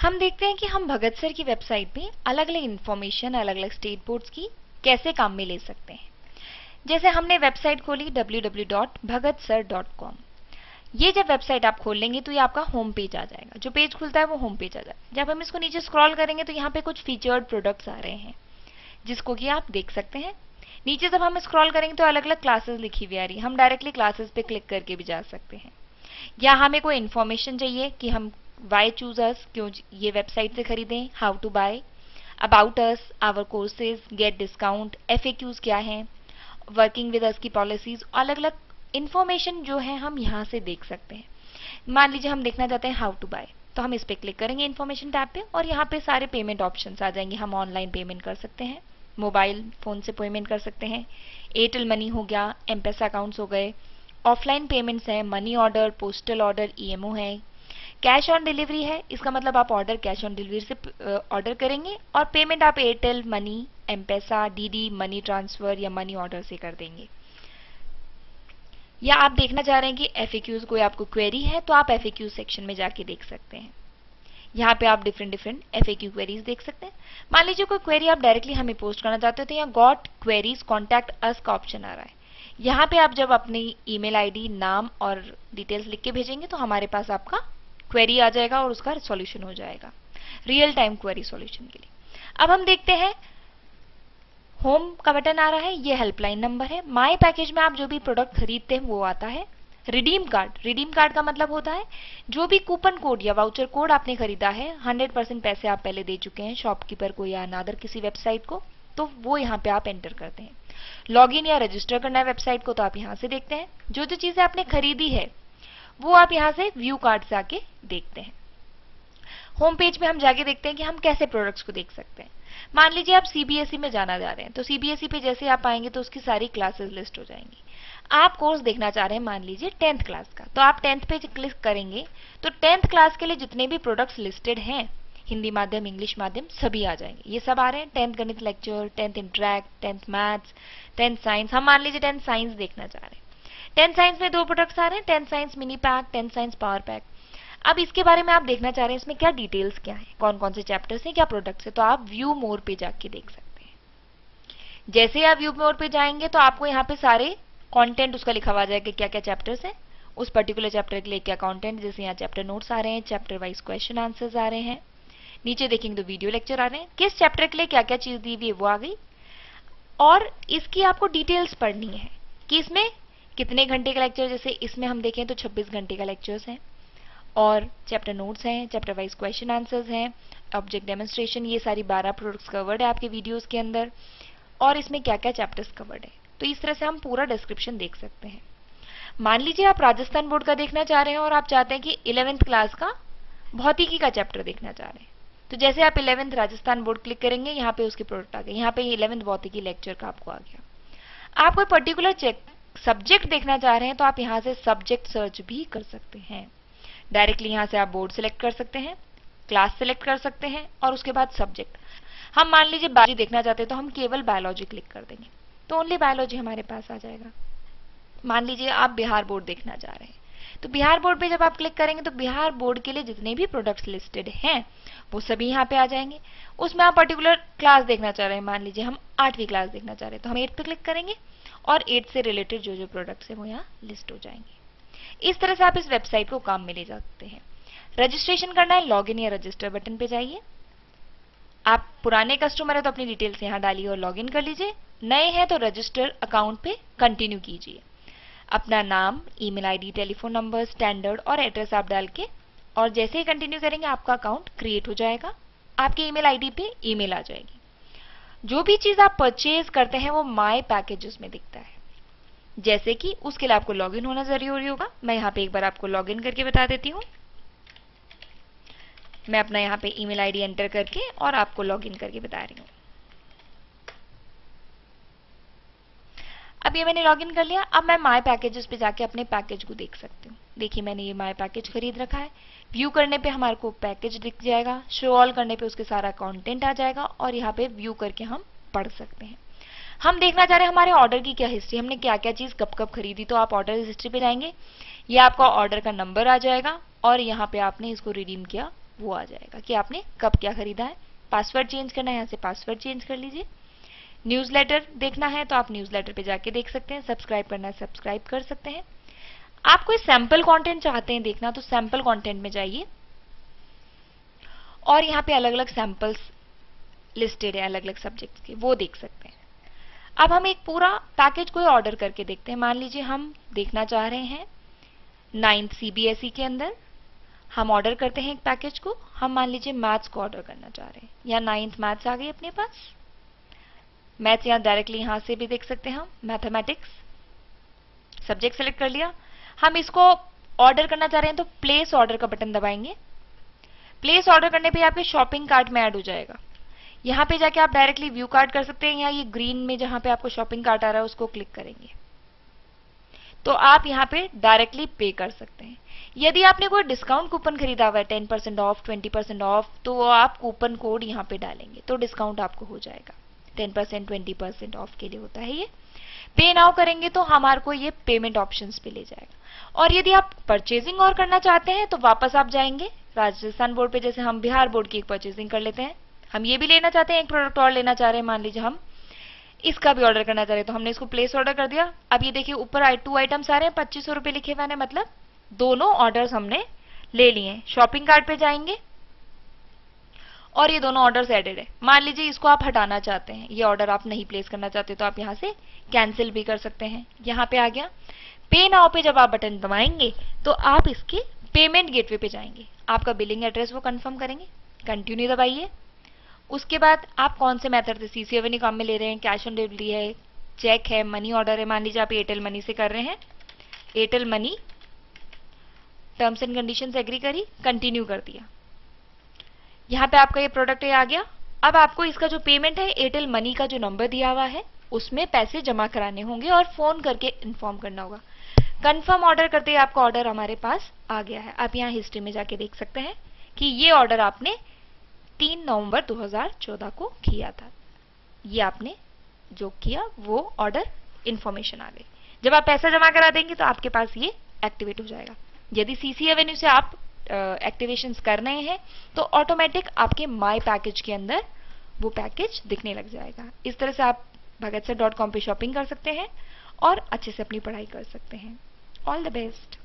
हम देखते हैं कि हम भगत सर की वेबसाइट में अलग अलग इंफॉर्मेशन अलग अलग स्टेट बोर्ड्स की कैसे काम में ले सकते हैं। जैसे हमने वेबसाइट खोली www.bhagatsar.com। ये जब वेबसाइट आप खोल लेंगे तो ये आपका होम पेज आ जाएगा। जो पेज खुलता है वो होम पेज आ जाएगा। जब हम इसको नीचे स्क्रॉल करेंगे तो यहाँ पे कुछ फीचर्ड प्रोडक्ट्स आ रहे हैं जिसको कि आप देख सकते हैं। नीचे जब हम स्क्रॉल करेंगे तो अलग अलग क्लासेस लिखी हुई आ रही है। हम डायरेक्टली क्लासेस पे क्लिक करके भी जा सकते हैं। या हमें कोई इन्फॉर्मेशन चाहिए कि हम वाई चूज अस, क्यों ये वेबसाइट से खरीदें, how to buy, about us, our courses, get discount, FAQs क्या है, वर्किंग विद अस की पॉलिसीज, अलग अलग इन्फॉर्मेशन जो है हम यहाँ से देख सकते हैं। मान लीजिए हम देखना चाहते हैं हाउ टू बाय, तो हम इस पे क्लिक करेंगे इन्फॉर्मेशन टैब पे और यहाँ पे सारे पेमेंट ऑप्शंस आ जाएंगे। हम ऑनलाइन पेमेंट कर सकते हैं, मोबाइल फोन से पेमेंट कर सकते हैं, एयरटेल मनी हो गया, एम-पेसा अकाउंट्स हो गए, ऑफलाइन पेमेंट्स है, money order, postal order, EMO है, कैश ऑन डिलीवरी है। इसका मतलब आप ऑर्डर कैश ऑन डिलीवरी से ऑर्डर करेंगे और पेमेंट आप Airtel money, M Pesa, DD, money transfer या मनी ऑर्डर से कर देंगे। या आप देखना चाह रहे हैं कि FAQs कोई आपको क्वेरी है तो आप FAQ सेक्शन में जाके देख सकते हैं। यहाँ पे आप डिफरेंट FAQ क्वेरीज देख सकते हैं। मान लीजिए कोई क्वेरी आप डायरेक्टली हमें पोस्ट करना चाहते हो तो यहाँ गॉट क्वेरीज कॉन्टैक्ट अस का ऑप्शन आ रहा है। यहाँ पे आप जब अपनी ईमेल ID, नाम और डिटेल्स लिख के भेजेंगे तो हमारे पास आपका क्वेरी आ जाएगा और उसका सॉल्यूशन हो जाएगा, रियल टाइम क्वेरी सॉल्यूशन के लिए। अब हम देखते हैं होम का बटन आ रहा है, ये हेल्पलाइन नंबर है। माई पैकेज में आप जो भी प्रोडक्ट खरीदते हैं वो आता है। रिडीम कार्ड का मतलब होता है जो भी कूपन कोड या वाउचर कोड आपने खरीदा है, 100% पैसे आप पहले दे चुके हैं शॉपकीपर को या अनादर किसी वेबसाइट को, तो वो यहाँ पे आप एंटर करते हैं। लॉगिन या रजिस्टर करना है वेबसाइट को तो आप यहाँ से देखते हैं। जो जो चीजें आपने खरीदी है वो आप यहाँ से व्यू कार्ड से आके देखते हैं। होम पेज में हम जाके देखते हैं कि हम कैसे प्रोडक्ट्स को देख सकते हैं। मान लीजिए आप CBSE में जाना चाह रहे हैं तो CBSE पे जैसे आप आएंगे तो उसकी सारी क्लासेस लिस्ट हो जाएंगी। आप कोर्स देखना चाह रहे हैं मान लीजिए 10th क्लास का, तो आप 10th पे क्लिक करेंगे तो 10th क्लास के लिए जितने भी प्रोडक्ट्स लिस्टेड हैं, हिंदी माध्यम, इंग्लिश माध्यम, सभी आ जाएंगे। ये सब आ रहे हैं। 10th गणित lecture, 10th interact, 10th maths, 10th science. हम मान लीजिए 10th साइंस देखना चाह रहे हैं। 10th साइंस में 2 प्रोडक्ट्स आ रहे हैं, 10th science mini pack, 10th science power pack. अब इसके बारे में आप देखना चाह रहे हैं इसमें क्या डिटेल्स क्या है, कौन कौन से चैप्टर्स हैं, क्या प्रोडक्ट्स है, तो आप व्यू मोर पे जाके देख सकते हैं। जैसे ही आप व्यू मोर पे जाएंगे तो आपको यहाँ पे सारे कंटेंट उसका लिखा हुआ आ जाएगा, क्या क्या चैप्टर्स है, उस पर्टिकुलर चैप्टर के लिए क्या कंटेंट। जैसे यहाँ चैप्टर नोट्स आ रहे हैं, चैप्टर वाइज क्वेश्चन आंसर्स आ रहे हैं, नीचे देखेंगे तो वीडियो लेक्चर आ रहे हैं, किस चैप्टर के लिए क्या क्या चीज दी हुई है वो आ गई। और इसकी आपको डिटेल्स पढ़नी है कि इसमें कितने घंटे का लेक्चर, जैसे इसमें हम देखें तो 26 घंटे का लेक्चर्स है, और चैप्टर नोट्स हैं, चैप्टर वाइज क्वेश्चन आंसर्स हैं, ऑब्जेक्ट डेमोन्स्ट्रेशन, ये सारी 12 प्रोडक्ट्स कवर्ड है आपके वीडियोस के अंदर, और इसमें क्या क्या चैप्टर्स कवर्ड है। तो इस तरह से हम पूरा डिस्क्रिप्शन देख सकते हैं। मान लीजिए आप राजस्थान बोर्ड का देखना चाह रहे हैं और आप चाहते हैं कि 11th क्लास का भौतिकी का चैप्टर देखना चाह रहे हैं, तो जैसे आप 11th राजस्थान बोर्ड क्लिक करेंगे यहाँ पे उसके प्रोडक्ट आ गए। यहाँ पे 11th भौतिकी लेक्चर का आपको आ गया। आप कोई पर्टिकुलर सब्जेक्ट देखना चाह रहे हैं तो आप यहाँ से सब्जेक्ट सर्च भी कर सकते हैं। डायरेक्टली यहाँ से आप बोर्ड सिलेक्ट कर सकते हैं, क्लास सिलेक्ट कर सकते हैं और उसके बाद सब्जेक्ट। हम मान लीजिए बायोलॉजी देखना चाहते हैं तो हम केवल बायोलॉजी क्लिक कर देंगे तो ओनली बायोलॉजी हमारे पास आ जाएगा। मान लीजिए आप बिहार बोर्ड देखना चाह रहे हैं तो बिहार बोर्ड पे जब आप क्लिक करेंगे तो बिहार बोर्ड के लिए जितने भी प्रोडक्ट्स लिस्टेड हैं वो सभी यहाँ पे आ जाएंगे। उसमें आप पर्टिकुलर क्लास देखना चाह रहे हैं, मान लीजिए हम 8वीं क्लास देखना चाह रहे हैं तो हम 8 पे क्लिक करेंगे और 8 से रिलेटेड जो जो प्रोडक्ट्स है वो यहाँ लिस्ट हो जाएंगे। इस तरह से आप इस वेबसाइट को काम में ले सकते हैं। रजिस्ट्रेशन करना है, लॉगिन या रजिस्टर बटन पे जाइए। आप पुराने कस्टमर है तो अपनी डिटेल्स यहाँ डालिए और लॉगिन कर लीजिए। नए हैं तो रजिस्टर अकाउंट पे कंटिन्यू कीजिए। अपना नाम, email ID, telephone number, standard और एड्रेस आप डाल के और जैसे ही कंटिन्यू करेंगे आपका अकाउंट क्रिएट हो जाएगा। आपके ईमेल ID पे ईमेल आ जाएगी। जो भी चीज आप परचेज करते हैं वो माई पैकेजेस में दिखता है। जैसे कि उसके लिए आपको लॉगिन होना जरूरी होगा। मैं यहाँ पे एक बार आपको लॉगिन करके बता देती हूँ। मैं अपना यहाँ पे ईमेल ID एंटर करके और आपको लॉगिन करके बता रही हूँ। अब ये मैंने लॉगिन कर लिया। अब मैं माय पैकेजेस पे जाके अपने पैकेज को देख सकती हूँ। देखिए मैंने ये माय पैकेज खरीद रखा है। व्यू करने पे हमारे को पैकेज दिख जाएगा, शो ऑल करने पे उसके सारा कंटेंट आ जाएगा और यहाँ पे व्यू करके हम पढ़ सकते हैं। हम देखना चाह रहे हैं हमारे ऑर्डर की क्या हिस्ट्री, हमने क्या क्या चीज कब कब खरीदी, तो आप ऑर्डर हिस्ट्री पे जाएंगे, ये आपका ऑर्डर का नंबर आ जाएगा और यहाँ पे आपने इसको रिडीम किया वो आ जाएगा कि आपने कब क्या खरीदा है। पासवर्ड चेंज करना है, यहाँ से पासवर्ड चेंज कर लीजिए। न्यूज़लेटर देखना है तो आप न्यूज़लेटर पे जाके देख सकते हैं। सब्सक्राइब करना है, सब्सक्राइब कर सकते हैं। आप कोई सैंपल कंटेंट चाहते हैं देखना तो सैंपल कंटेंट में जाइए और यहाँ पे अलग अलग सैंपल्स लिस्टेड है अलग अलग सब्जेक्ट्स के, वो देख सकते हैं। अब हम एक पूरा पैकेज कोई ऑर्डर करके देखते हैं। मान लीजिए हम देखना चाह रहे हैं 9th CBSE के अंदर हम ऑर्डर करते हैं एक पैकेज को। हम मान लीजिए मैथ्स को ऑर्डर करना चाह रहे हैं। यहाँ 9th मैथ्स आ गई अपने पास। मैथ्स यहाँ डायरेक्टली यहाँ से भी देख सकते हैं हम, मैथमेटिक्स सब्जेक्ट सेलेक्ट कर लिया। हम इसको ऑर्डर करना चाह रहे हैं तो प्लेस ऑर्डर का बटन दबाएंगे। प्लेस ऑर्डर करने पे आपके शॉपिंग कार्ट में ऐड हो जाएगा। यहाँ पे जाके आप डायरेक्टली व्यू कार्ट कर सकते हैं, या ये ग्रीन में जहां पे आपको शॉपिंग कार्ट आ रहा है उसको क्लिक करेंगे तो आप यहाँ पे डायरेक्टली पे कर सकते हैं। यदि आपने कोई डिस्काउंट कूपन खरीदा हुआ है 10% ऑफ 20% ऑफ, तो आप कूपन कोड यहाँ पे डालेंगे तो डिस्काउंट आपको हो जाएगा। 10% 20% ऑफ के लिए होता है ये। पे नाउ करेंगे तो हमारे को ये पेमेंट ऑप्शंस पे ले जाएगा। और यदि आप परचेजिंग और करना चाहते हैं तो वापस आप जाएंगे राजस्थान बोर्ड पे, जैसे हम बिहार बोर्ड की एक परचेजिंग कर लेते हैं। हम ये भी लेना चाहते हैं, एक प्रोडक्ट और लेना चाह रहे हैं, मान लीजिए हम इसका भी ऑर्डर करना चाह रहे हैं तो हमने इसको प्लेस ऑर्डर कर दिया। अब ये देखिए ऊपर 2 आइटम्स आ रहे हैं, 2500 रुपए लिखे हुए हैं, मतलब दोनों ऑर्डर्स हमने ले लिए हैं। शॉपिंग कार्ट पे जाएंगे और ये दोनों ऑर्डर्स एडेड है। मान लीजिए इसको आप हटाना चाहते हैं, ये ऑर्डर आप नहीं प्लेस करना चाहते तो आप यहाँ से कैंसिल भी कर सकते हैं। यहाँ पे आ गया। पे नाउ पे जब आप बटन दबाएंगे तो आप इसके पेमेंट गेटवे पे जाएंगे, आपका बिलिंग एड्रेस वो कंफर्म करेंगे। कंटिन्यू दबाइए। उसके बाद आप कौन से मेथड से CC एवेन्यू काम में ले रहे हैं, कैश ऑन डिलीवरी है, चेक है, मनी ऑर्डर है। मान लीजिए आप एयरटेल मनी से कर रहे हैं, Airtel money terms and conditions agree करी, कंटिन्यू कर दिया। यहाँ पे आपका ये प्रोडक्ट आ गया। अब आपको इसका जो पेमेंट है एयरटेल मनी का जो नंबर दिया हुआ है उसमें पैसे जमा कराने होंगे और फोन करके इन्फॉर्म करना होगा। कंफर्म ऑर्डर करते ही आपका ऑर्डर हमारे पास आ गया है। आप यहाँ हिस्ट्री में जाके देख सकते हैं कि ये ऑर्डर आपने 3 नवंबर 2014 को किया था। ये आपने जो किया वो ऑर्डर इन्फॉर्मेशन आ गई। जब आप पैसा जमा करा देंगे तो आपके पास ये एक्टिवेट हो जाएगा। यदि CC एवेन्यू से आप एक्टिवेशंस कर रहे हैं तो ऑटोमेटिक आपके माई पैकेज के अंदर वो पैकेज दिखने लग जाएगा। इस तरह से आप bhagatsir.com पे शॉपिंग कर सकते हैं और अच्छे से अपनी पढ़ाई कर सकते हैं। All the best.